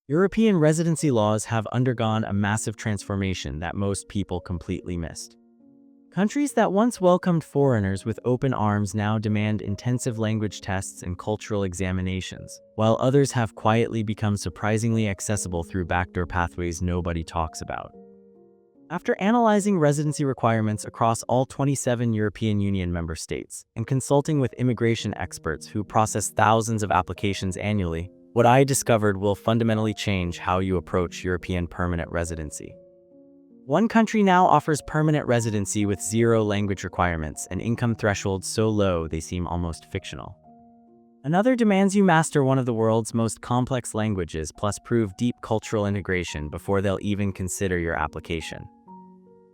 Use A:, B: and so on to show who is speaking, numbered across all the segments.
A: European residency laws have undergone a massive transformation that most people completely missed. Countries that once welcomed foreigners with open arms now demand intensive language tests and cultural examinations, while others have quietly become surprisingly accessible through backdoor pathways nobody talks about. After analyzing residency requirements across all 27 European Union member states and consulting with immigration experts who process thousands of applications annually, what I discovered will fundamentally change how you approach European permanent residency. One country now offers permanent residency with zero language requirements and income thresholds so low they seem almost fictional. Another demands you master one of the world's most complex languages plus prove deep cultural integration before they'll even consider your application.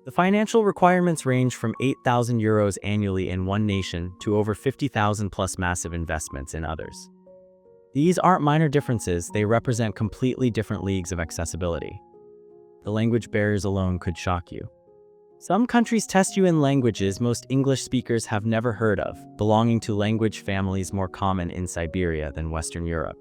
A: The financial requirements range from €8,000 annually in one nation to over 50,000 plus massive investments in others. These aren't minor differences, they represent completely different leagues of accessibility. The language barriers alone could shock you. Some countries test you in languages most English speakers have never heard of, belonging to language families more common in Siberia than Western Europe.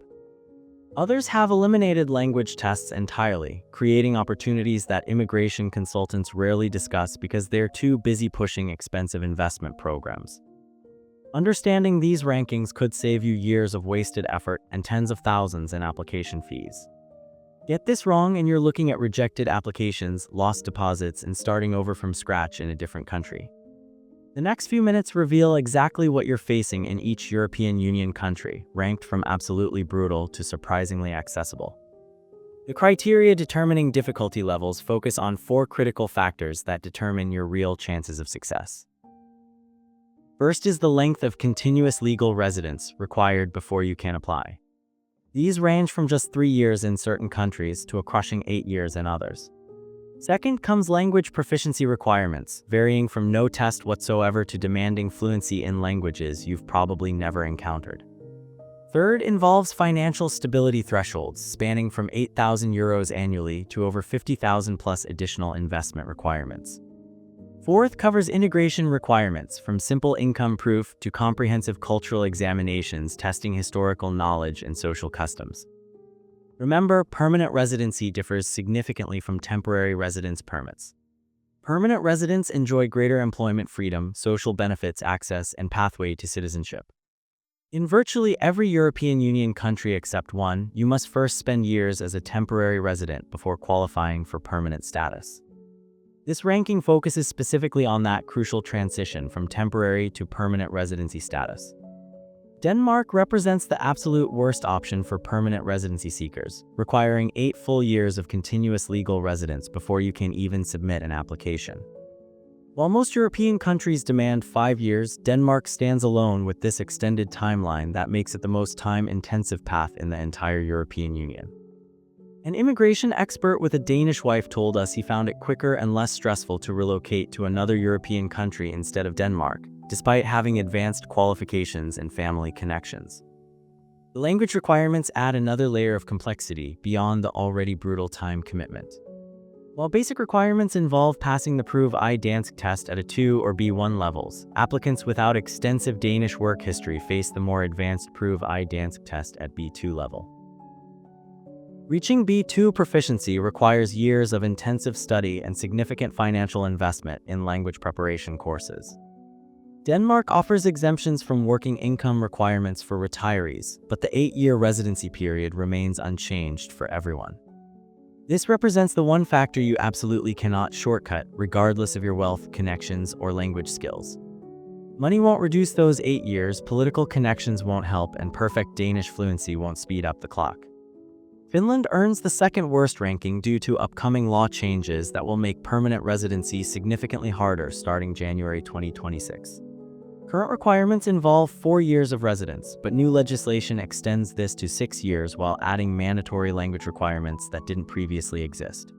A: Others have eliminated language tests entirely, creating opportunities that immigration consultants rarely discuss because they're too busy pushing expensive investment programs. Understanding these rankings could save you years of wasted effort and tens of thousands in application fees. Get this wrong and you're looking at rejected applications, lost deposits, and starting over from scratch in a different country. The next few minutes reveal exactly what you're facing in each European Union country, ranked from absolutely brutal to surprisingly accessible. The criteria determining difficulty levels focus on 4 critical factors that determine your real chances of success. First is the length of continuous legal residence required before you can apply. These range from just 3 years in certain countries to a crushing 8 years in others. Second comes language proficiency requirements, varying from no test whatsoever to demanding fluency in languages you've probably never encountered. Third involves financial stability thresholds, spanning from €8,000 annually to over 50,000 plus additional investment requirements. Fourth covers integration requirements, from simple income proof to comprehensive cultural examinations testing historical knowledge and social customs. Remember, permanent residency differs significantly from temporary residence permits. Permanent residents enjoy greater employment freedom, social benefits access, and pathway to citizenship. In virtually every European Union country except one, you must first spend years as a temporary resident before qualifying for permanent status. This ranking focuses specifically on that crucial transition from temporary to permanent residency status. Denmark represents the absolute worst option for permanent residency seekers, requiring 8 full years of continuous legal residence before you can even submit an application. While most European countries demand 5 years, Denmark stands alone with this extended timeline that makes it the most time-intensive path in the entire European Union. An immigration expert with a Danish wife told us he found it quicker and less stressful to relocate to another European country instead of Denmark, despite having advanced qualifications and family connections. The language requirements add another layer of complexity beyond the already brutal time commitment. While basic requirements involve passing the Prøve I Dansk test at a 2 or B1 levels, applicants without extensive Danish work history face the more advanced Prøve I Dansk test at B2 level. Reaching B2 proficiency requires years of intensive study and significant financial investment in language preparation courses. Denmark offers exemptions from working income requirements for retirees, but the 8-year residency period remains unchanged for everyone. This represents the one factor you absolutely cannot shortcut, regardless of your wealth, connections, or language skills. Money won't reduce those 8 years, political connections won't help, and perfect Danish fluency won't speed up the clock. Finland earns the second worst ranking due to upcoming law changes that will make permanent residency significantly harder starting January 2026. Current requirements involve 4 years of residence, but new legislation extends this to 6 years while adding mandatory language requirements that didn't previously exist.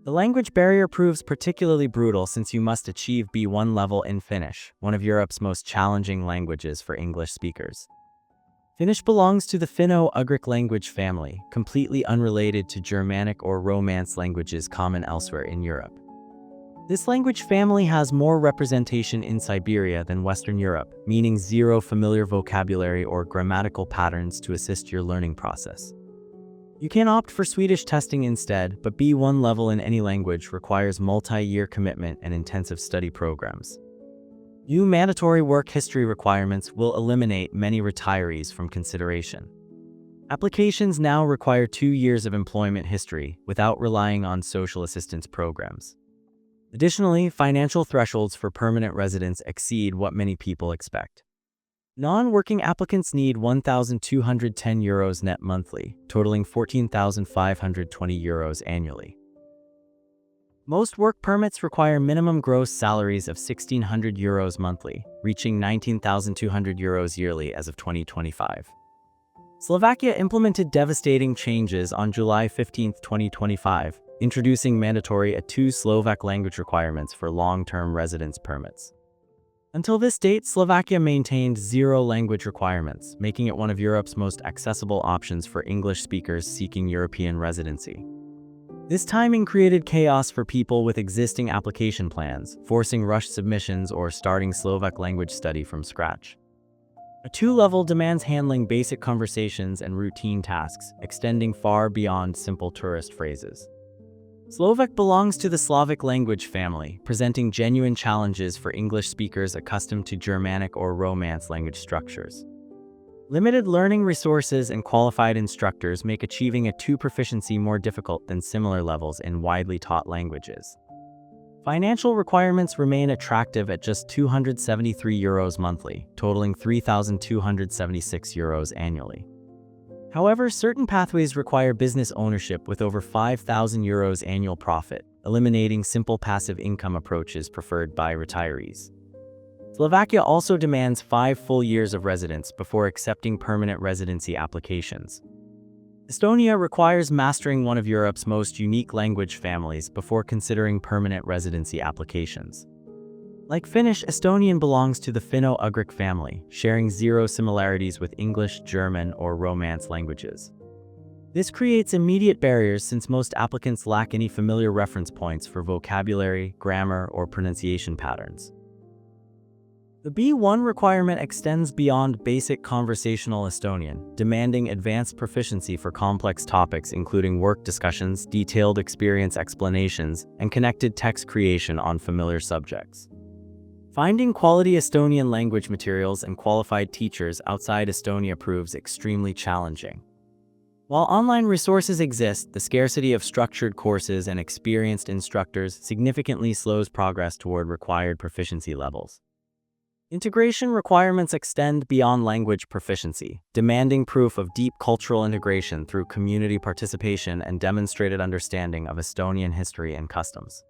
A: The language barrier proves particularly brutal since you must achieve B1 level in Finnish, one of Europe's most challenging languages for English speakers. Finnish belongs to the Finno-Ugric language family, completely unrelated to Germanic or Romance languages common elsewhere in Europe. This language family has more representation in Siberia than Western Europe, meaning zero familiar vocabulary or grammatical patterns to assist your learning process. You can opt for Swedish testing instead, but B1 level in any language requires multi-year commitment and intensive study programs. New mandatory work history requirements will eliminate many retirees from consideration. Applications now require 2 years of employment history without relying on social assistance programs. Additionally, financial thresholds for permanent residents exceed what many people expect. Non-working applicants need €1,210 net monthly, totaling €14,520 annually. Most work permits require minimum gross salaries of €1,600 monthly, reaching €19,200 yearly as of 2025. Slovakia implemented devastating changes on July 15, 2025, introducing mandatory A2 Slovak language requirements for long-term residence permits. Until this date, Slovakia maintained 0 language requirements, making it one of Europe's most accessible options for English speakers seeking European residency. This timing created chaos for people with existing application plans, forcing rushed submissions or starting Slovak language study from scratch. A2 level demands handling basic conversations and routine tasks, extending far beyond simple tourist phrases. Slovak belongs to the Slavic language family, presenting genuine challenges for English speakers accustomed to Germanic or Romance language structures. Limited learning resources and qualified instructors make achieving A2 proficiency more difficult than similar levels in widely taught languages. Financial requirements remain attractive at just €273 monthly, totaling €3,276 annually. However, certain pathways require business ownership with over €5,000 annual profit, eliminating simple passive income approaches preferred by retirees. Slovakia also demands 5 full years of residence before accepting permanent residency applications. Estonia requires mastering one of Europe's most unique language families before considering permanent residency applications. Like Finnish, Estonian belongs to the Finno-Ugric family, sharing 0 similarities with English, German, or Romance languages. This creates immediate barriers since most applicants lack any familiar reference points for vocabulary, grammar, or pronunciation patterns. The B1 requirement extends beyond basic conversational Estonian, demanding advanced proficiency for complex topics including work discussions, detailed experience explanations, and connected text creation on familiar subjects. Finding quality Estonian language materials and qualified teachers outside Estonia proves extremely challenging. While online resources exist, the scarcity of structured courses and experienced instructors significantly slows progress toward required proficiency levels. Integration requirements extend beyond language proficiency, demanding proof of deep cultural integration through community participation and demonstrated understanding of Estonian history and customs.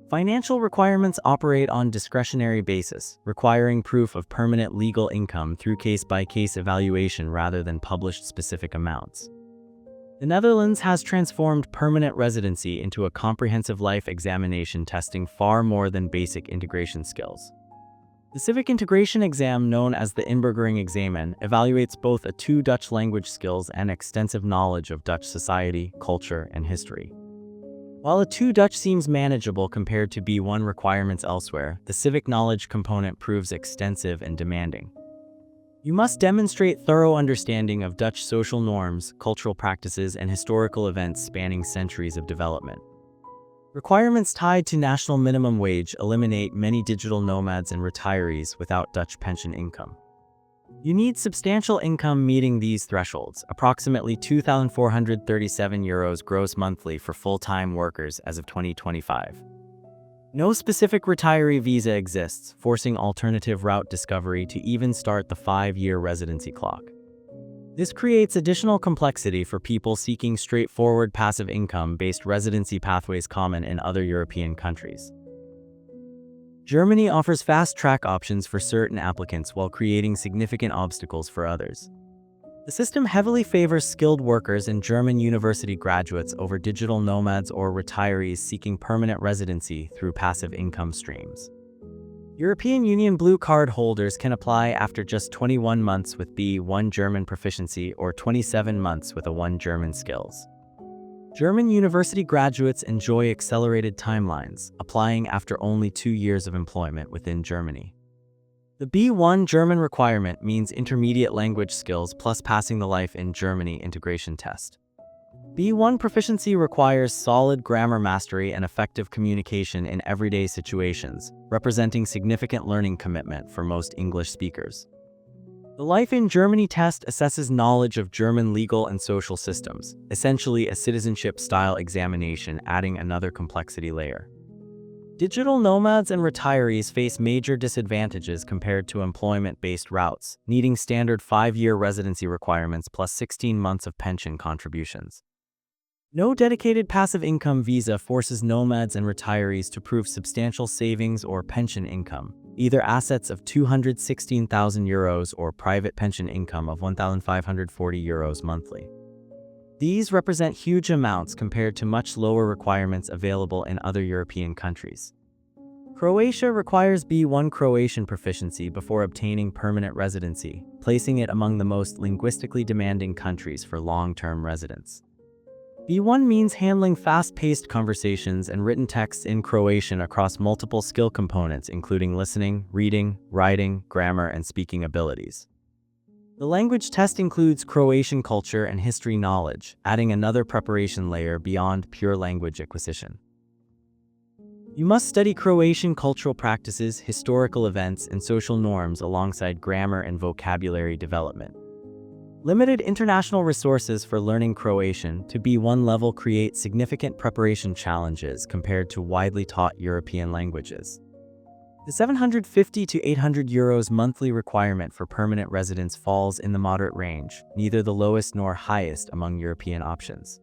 A: Financial requirements operate on discretionary basis, requiring proof of permanent legal income through case-by-case evaluation rather than published specific amounts. The Netherlands has transformed permanent residency into a comprehensive life examination testing far more than basic integration skills. The civic integration exam, known as the Inburgering examen, evaluates both A2 Dutch language skills and extensive knowledge of Dutch society, culture, and history. While A2 Dutch seems manageable compared to B1 requirements elsewhere, the civic knowledge component proves extensive and demanding. You must demonstrate thorough understanding of Dutch social norms, cultural practices, and historical events spanning centuries of development. Requirements tied to national minimum wage eliminate many digital nomads and retirees without Dutch pension income. You need substantial income meeting these thresholds, approximately €2,437 gross monthly for full-time workers as of 2025. No specific retiree visa exists, forcing alternative route discovery to even start the 5-year residency clock. This creates additional complexity for people seeking straightforward passive income-based residency pathways common in other European countries. Germany offers fast-track options for certain applicants while creating significant obstacles for others. The system heavily favors skilled workers and German university graduates over digital nomads or retirees seeking permanent residency through passive income streams. European Union Blue Card holders can apply after just 21 months with B1 German proficiency or 27 months with A1 German skills. German university graduates enjoy accelerated timelines, applying after only 2 years of employment within Germany. The B1 German requirement means intermediate language skills plus passing the Life in Germany integration test. B1 proficiency requires solid grammar mastery and effective communication in everyday situations, representing significant learning commitment for most English speakers. The Life in Germany test assesses knowledge of German legal and social systems, essentially a citizenship-style examination, adding another complexity layer. Digital nomads and retirees face major disadvantages compared to employment-based routes, needing standard 5-year residency requirements plus 16 months of pension contributions. No dedicated passive income visa forces nomads and retirees to prove substantial savings or pension income, either assets of €216,000 or private pension income of €1,540 monthly. These represent huge amounts compared to much lower requirements available in other European countries. Croatia requires B1 Croatian proficiency before obtaining permanent residency, placing it among the most linguistically demanding countries for long-term residents. B1 means handling fast-paced conversations and written texts in Croatian across multiple skill components including listening, reading, writing, grammar, and speaking abilities. The language test includes Croatian culture and history knowledge, adding another preparation layer beyond pure language acquisition. You must study Croatian cultural practices, historical events, and social norms alongside grammar and vocabulary development. Limited international resources for learning Croatian to B1 level create significant preparation challenges compared to widely taught European languages. The €750 to €800 monthly requirement for permanent residence falls in the moderate range, neither the lowest nor highest among European options.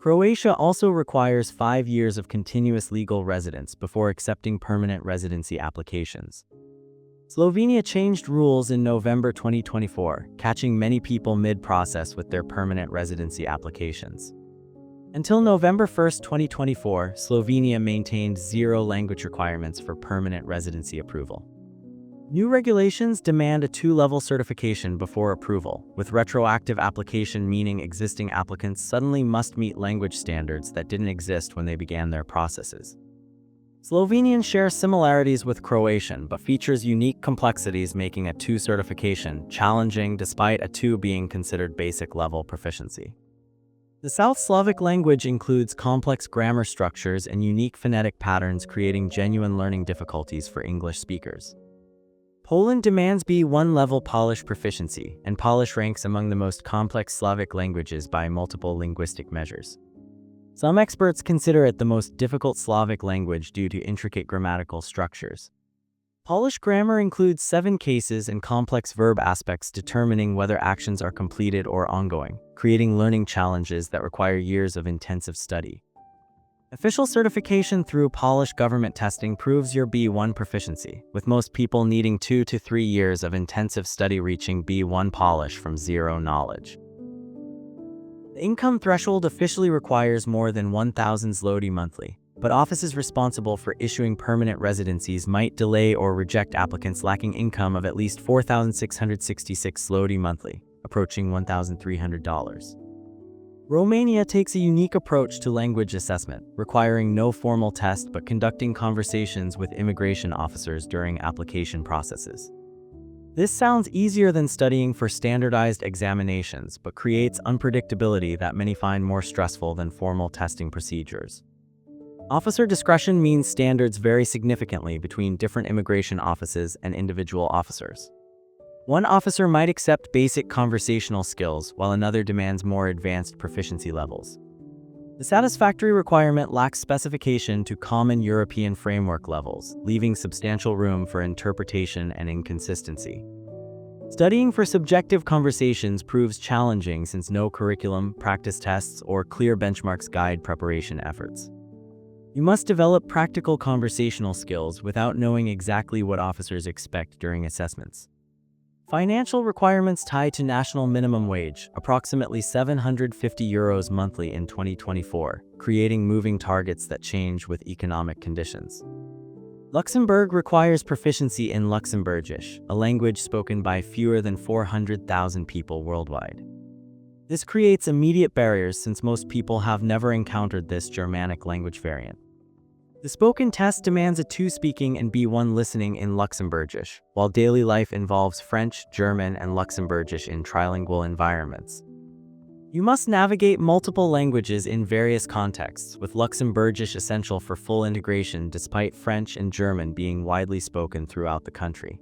A: Croatia also requires 5 years of continuous legal residence before accepting permanent residency applications. Slovenia changed rules in November 2024, catching many people mid-process with their permanent residency applications. Until November 1, 2024, Slovenia maintained 0 language requirements for permanent residency approval. New regulations demand a 2-level certification before approval, with retroactive application meaning existing applicants suddenly must meet language standards that didn't exist when they began their processes. Slovenian shares similarities with Croatian but features unique complexities, making a 2 certification challenging despite a 2 being considered basic level proficiency. The South Slavic language includes complex grammar structures and unique phonetic patterns, creating genuine learning difficulties for English speakers. Poland demands B1 level Polish proficiency, and Polish ranks among the most complex Slavic languages by multiple linguistic measures. Some experts consider it the most difficult Slavic language due to intricate grammatical structures. Polish grammar includes 7 cases and complex verb aspects determining whether actions are completed or ongoing, creating learning challenges that require years of intensive study. Official certification through Polish government testing proves your B1 proficiency, with most people needing 2 to 3 years of intensive study reaching B1 Polish from zero knowledge. The income threshold officially requires more than 1,000 zloty monthly, but offices responsible for issuing permanent residencies might delay or reject applicants lacking income of at least 4,666 zloty monthly, approaching $1,300. Romania takes a unique approach to language assessment, requiring no formal test but conducting conversations with immigration officers during application processes. This sounds easier than studying for standardized examinations, but creates unpredictability that many find more stressful than formal testing procedures. Officer discretion means standards vary significantly between different immigration offices and individual officers. One officer might accept basic conversational skills, while another demands more advanced proficiency levels. The satisfactory requirement lacks specification to common European framework levels, leaving substantial room for interpretation and inconsistency. Studying for subjective conversations proves challenging since no curriculum, practice tests, or clear benchmarks guide preparation efforts. You must develop practical conversational skills without knowing exactly what officers expect during assessments. Financial requirements tied to national minimum wage, approximately €750 monthly in 2024, creating moving targets that change with economic conditions. Luxembourg requires proficiency in Luxembourgish, a language spoken by fewer than 400,000 people worldwide. This creates immediate barriers since most people have never encountered this Germanic language variant. The spoken test demands a 2 speaking and B1 listening in Luxembourgish, while daily life involves French, German, and Luxembourgish in trilingual environments. You must navigate multiple languages in various contexts, with Luxembourgish essential for full integration despite French and German being widely spoken throughout the country.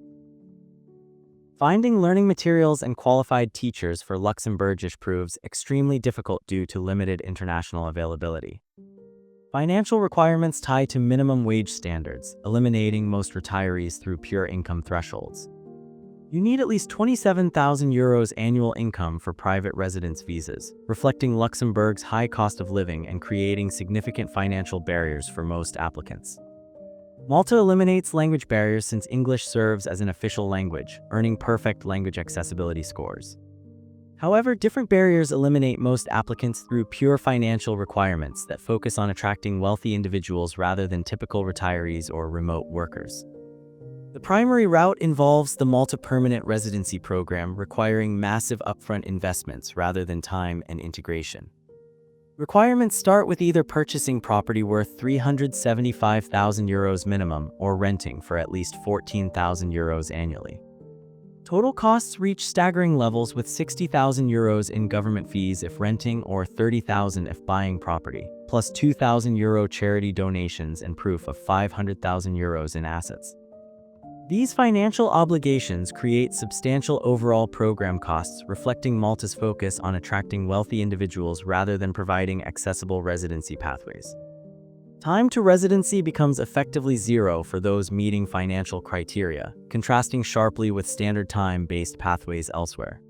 A: Finding learning materials and qualified teachers for Luxembourgish proves extremely difficult due to limited international availability. Financial requirements tie to minimum wage standards, eliminating most retirees through pure income thresholds. You need at least 27,000 euros annual income for private residence visas, reflecting Luxembourg's high cost of living and creating significant financial barriers for most applicants. Malta eliminates language barriers since English serves as an official language, earning perfect language accessibility scores. However, different barriers eliminate most applicants through pure financial requirements that focus on attracting wealthy individuals rather than typical retirees or remote workers. The primary route involves the Malta Permanent Residency Program, requiring massive upfront investments rather than time and integration. Requirements start with either purchasing property worth 375,000 euros minimum or renting for at least 14,000 euros annually. Total costs reach staggering levels, with 60,000 euros in government fees if renting or 30,000 if buying property, plus 2,000 euro charity donations and proof of 500,000 euros in assets. These financial obligations create substantial overall program costs, reflecting Malta's focus on attracting wealthy individuals rather than providing accessible residency pathways. Time to residency becomes effectively zero for those meeting financial criteria, contrasting sharply with standard time-based pathways elsewhere.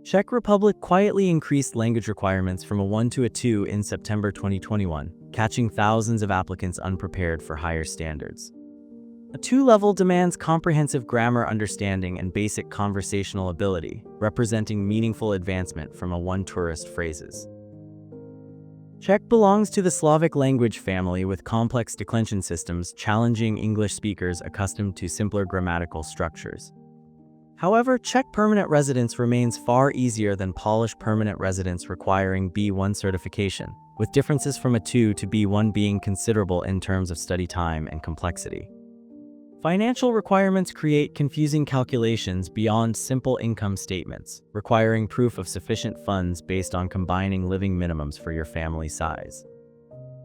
A: Czech Republic quietly increased language requirements from a 1 to a 2 in September 2021, catching thousands of applicants unprepared for higher standards. A 2 level demands comprehensive grammar understanding and basic conversational ability, representing meaningful advancement from a 1 tourist phrases. Czech belongs to the Slavic language family with complex declension systems, challenging English speakers accustomed to simpler grammatical structures. However, Czech permanent residence remains far easier than Polish permanent residence, requiring B1 certification, with differences from a 2 to B1 being considerable in terms of study time and complexity. Financial requirements create confusing calculations beyond simple income statements, requiring proof of sufficient funds based on combining living minimums for your family size.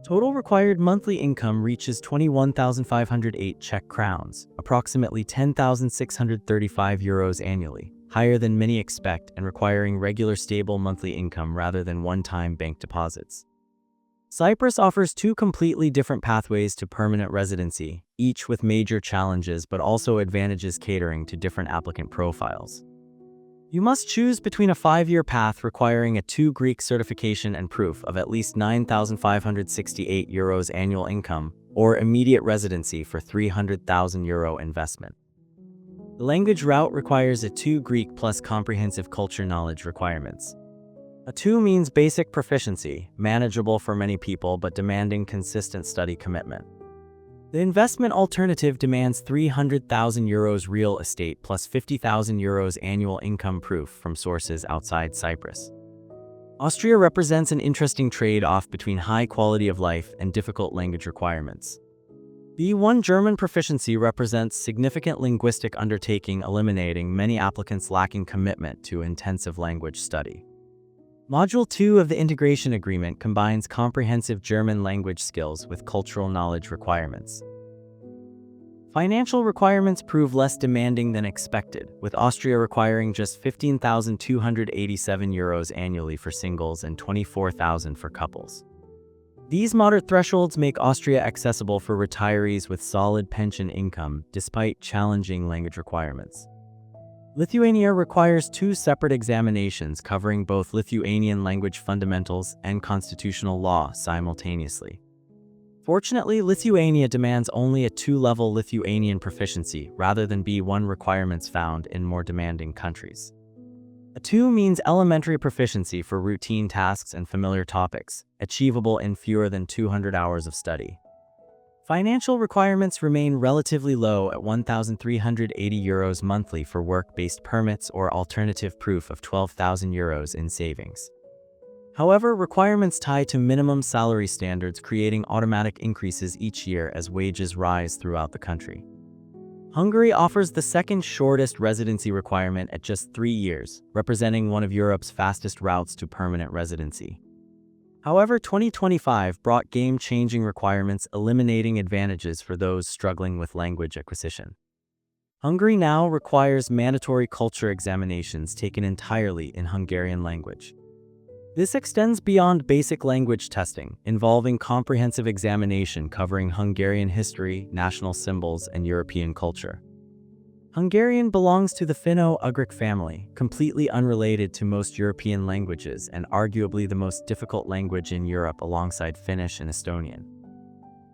A: Total required monthly income reaches 21,508 Czech crowns, approximately 10,635 euros annually, higher than many expect and requiring regular stable monthly income rather than one-time bank deposits. Cyprus offers 2 completely different pathways to permanent residency, each with major challenges but also advantages catering to different applicant profiles. You must choose between a 5-year path requiring a 2 Greek certification and proof of at least 9,568 euros annual income, or immediate residency for 300,000 euro investment. The language route requires a 2 Greek plus comprehensive culture knowledge requirements. A 2 means basic proficiency, manageable for many people but demanding consistent study commitment. The investment alternative demands 300,000 euros real estate plus 50,000 euros annual income proof from sources outside Cyprus. Austria represents an interesting trade-off between high quality of life and difficult language requirements. B1 German proficiency represents significant linguistic undertaking, eliminating many applicants lacking commitment to intensive language study. Module 2 of the Integration Agreement combines comprehensive German language skills with cultural knowledge requirements. Financial requirements prove less demanding than expected, with Austria requiring just 15,287 euros annually for singles and 24,000 for couples. These moderate thresholds make Austria accessible for retirees with solid pension income, despite challenging language requirements. Lithuania requires 2 separate examinations covering both Lithuanian language fundamentals and constitutional law simultaneously. Fortunately, Lithuania demands only a 2-level Lithuanian proficiency rather than B1 requirements found in more demanding countries. A 2 means elementary proficiency for routine tasks and familiar topics, achievable in fewer than 200 hours of study. Financial requirements remain relatively low at 1,380 euros monthly for work-based permits or alternative proof of 12,000 euros in savings. However, requirements tie to minimum salary standards, creating automatic increases each year as wages rise throughout the country. Hungary offers the second shortest residency requirement at just 3 years, representing one of Europe's fastest routes to permanent residency. However, 2025 brought game-changing requirements eliminating advantages for those struggling with language acquisition. Hungary now requires mandatory culture examinations taken entirely in Hungarian language. This extends beyond basic language testing, involving comprehensive examination covering Hungarian history, national symbols, and European culture. Hungarian belongs to the Finno-Ugric family, completely unrelated to most European languages and arguably the most difficult language in Europe alongside Finnish and Estonian.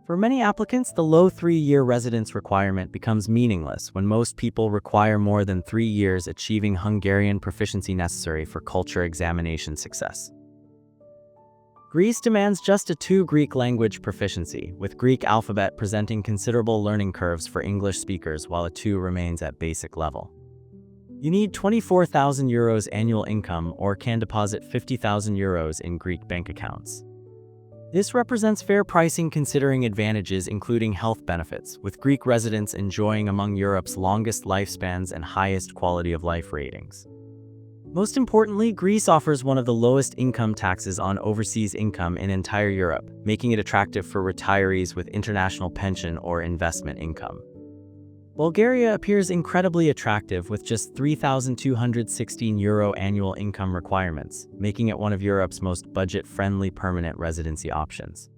A: For many applicants, the low 3-year residence requirement becomes meaningless when most people require more than 3 years achieving Hungarian proficiency necessary for culture examination success. Greece demands just a 2 Greek language proficiency, with Greek alphabet presenting considerable learning curves for English speakers while a 2 remains at basic level. You need €24,000 annual income or can deposit €50,000 in Greek bank accounts. This represents fair pricing considering advantages including health benefits, with Greek residents enjoying among Europe's longest lifespans and highest quality of life ratings. Most importantly, Greece offers one of the lowest income taxes on overseas income in entire Europe, making it attractive for retirees with international pension or investment income. Bulgaria appears incredibly attractive with just €3,216 annual income requirements, making it one of Europe's most budget-friendly permanent residency options.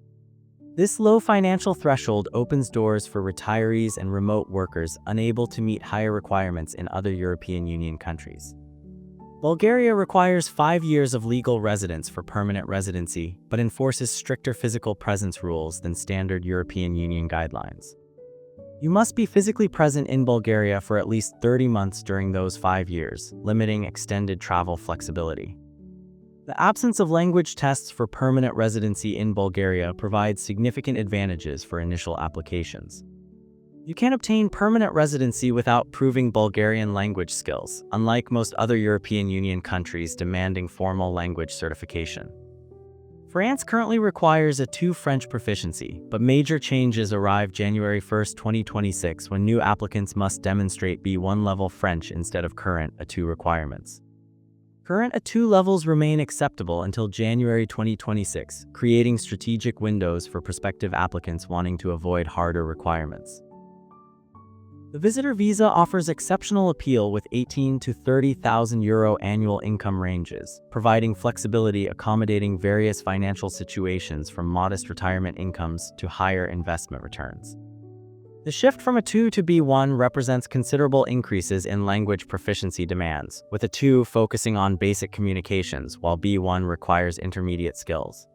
A: This low financial threshold opens doors for retirees and remote workers unable to meet higher requirements in other European Union countries. Bulgaria requires 5 years of legal residence for permanent residency, but enforces stricter physical presence rules than standard European Union guidelines. You must be physically present in Bulgaria for at least 30 months during those 5 years, limiting extended travel flexibility. The absence of language tests for permanent residency in Bulgaria provides significant advantages for initial applications. You can obtain permanent residency without proving Bulgarian language skills, unlike most other European Union countries demanding formal language certification. France currently requires a 2 French proficiency, but major changes arrive January 1, 2026 when new applicants must demonstrate B1 level French instead of current A2 requirements. Current A2 levels remain acceptable until January 2026, creating strategic windows for prospective applicants wanting to avoid harder requirements. The visitor visa offers exceptional appeal with €18,000 to €30,000 annual income ranges, providing flexibility accommodating various financial situations from modest retirement incomes to higher investment returns. The shift from A2 to B1 represents considerable increases in language proficiency demands, with A2 focusing on basic communications while B1 requires intermediate skills.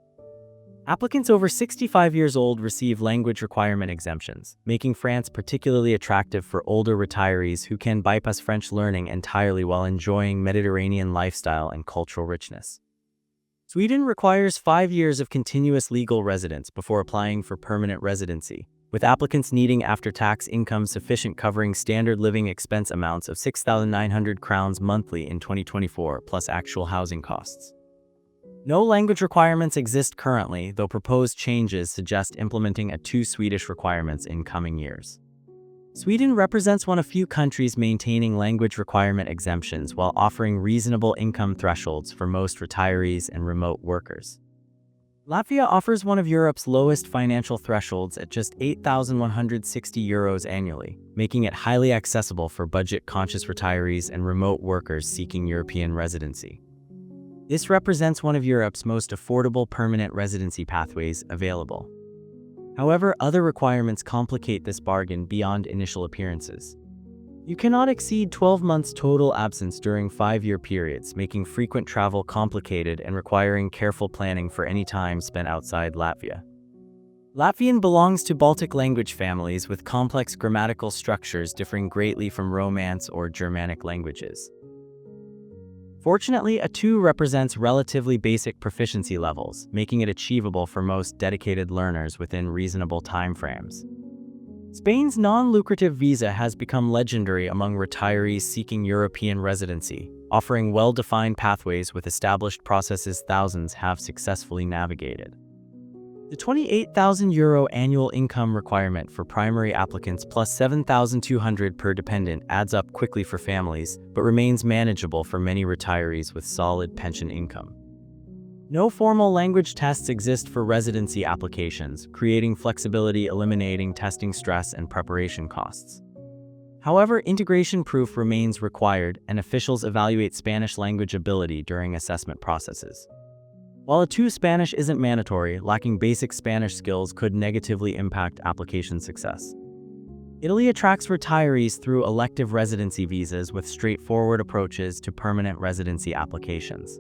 A: Applicants over 65 years old receive language requirement exemptions, making France particularly attractive for older retirees who can bypass French learning entirely while enjoying Mediterranean lifestyle and cultural richness. Sweden requires 5 years of continuous legal residence before applying for permanent residency, with applicants needing after-tax income sufficient covering standard living expense amounts of €6,900 monthly in 2024 plus actual housing costs. No language requirements exist currently, though proposed changes suggest implementing A2 Swedish requirements in coming years. Sweden represents one of few countries maintaining language requirement exemptions while offering reasonable income thresholds for most retirees and remote workers. Latvia offers one of Europe's lowest financial thresholds at just €8,160 annually, making it highly accessible for budget-conscious retirees and remote workers seeking European residency. This represents one of Europe's most affordable permanent residency pathways available. However, other requirements complicate this bargain beyond initial appearances. You cannot exceed 12 months total absence during 5-year periods, making frequent travel complicated and requiring careful planning for any time spent outside Latvia. Latvian belongs to Baltic language families with complex grammatical structures differing greatly from Romance or Germanic languages. Fortunately, A2 represents relatively basic proficiency levels, making it achievable for most dedicated learners within reasonable timeframes. Spain's non-lucrative visa has become legendary among retirees seeking European residency, offering well-defined pathways with established processes thousands have successfully navigated. The €28,000 annual income requirement for primary applicants plus €7,200 per dependent adds up quickly for families, but remains manageable for many retirees with solid pension income. No formal language tests exist for residency applications, creating flexibility, eliminating testing stress and preparation costs. However, integration proof remains required, and officials evaluate Spanish language ability during assessment processes. While A2 Spanish isn't mandatory, lacking basic Spanish skills could negatively impact application success. Italy attracts retirees through elective residency visas with straightforward approaches to permanent residency applications.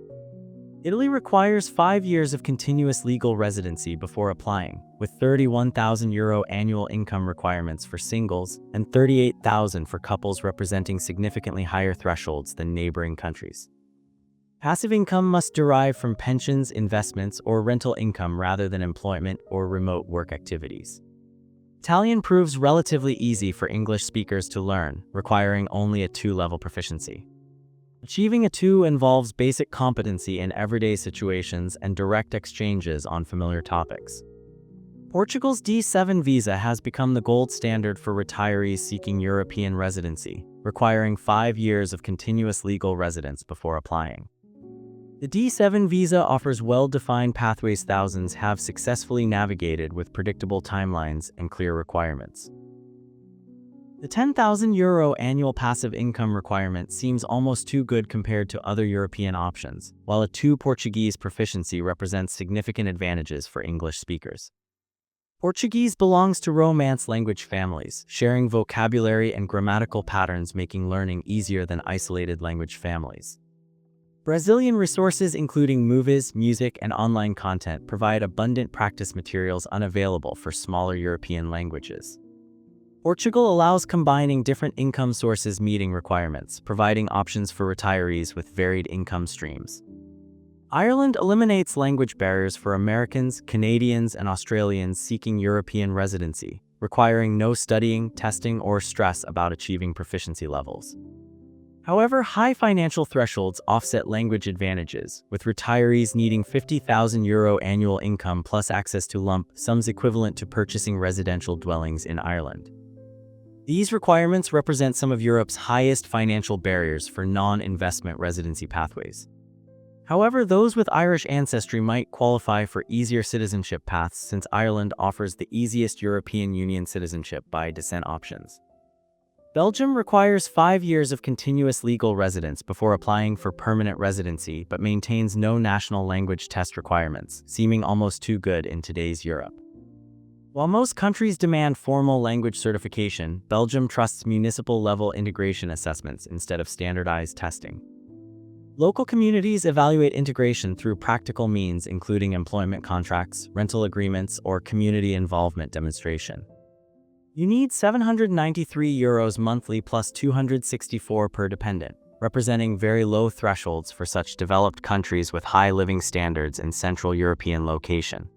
A: Italy requires 5 years of continuous legal residency before applying, with €31,000 annual income requirements for singles and €38,000 for couples, representing significantly higher thresholds than neighboring countries. Passive income must derive from pensions, investments, or rental income rather than employment or remote work activities. Italian proves relatively easy for English speakers to learn, requiring only a 2-level proficiency. Achieving a 2 involves basic competency in everyday situations and direct exchanges on familiar topics. Portugal's D7 visa has become the gold standard for retirees seeking European residency, requiring 5 years of continuous legal residence before applying. The D7 visa offers well-defined pathways thousands have successfully navigated with predictable timelines and clear requirements. The €10,000 annual passive income requirement seems almost too good compared to other European options, while a 2 Portuguese proficiency represents significant advantages for English speakers. Portuguese belongs to Romance language families, sharing vocabulary and grammatical patterns, making learning easier than isolated language families. Brazilian resources including movies, music, and online content provide abundant practice materials unavailable for smaller European languages. Portugal allows combining different income sources meeting requirements, providing options for retirees with varied income streams. Ireland eliminates language barriers for Americans, Canadians, and Australians seeking European residency, requiring no studying, testing, or stress about achieving proficiency levels. However, high financial thresholds offset language advantages, with retirees needing €50,000 annual income plus access to lump sums equivalent to purchasing residential dwellings in Ireland. These requirements represent some of Europe's highest financial barriers for non-investment residency pathways. However, those with Irish ancestry might qualify for easier citizenship paths since Ireland offers the easiest European Union citizenship by descent options. Belgium requires 5 years of continuous legal residence before applying for permanent residency but maintains no national language test requirements, seeming almost too good in today's Europe. While most countries demand formal language certification, Belgium trusts municipal-level integration assessments instead of standardized testing. Local communities evaluate integration through practical means including employment contracts, rental agreements, or community involvement demonstration. You need €793 monthly plus €264 per dependent, representing very low thresholds for such developed countries with high living standards in Central European location.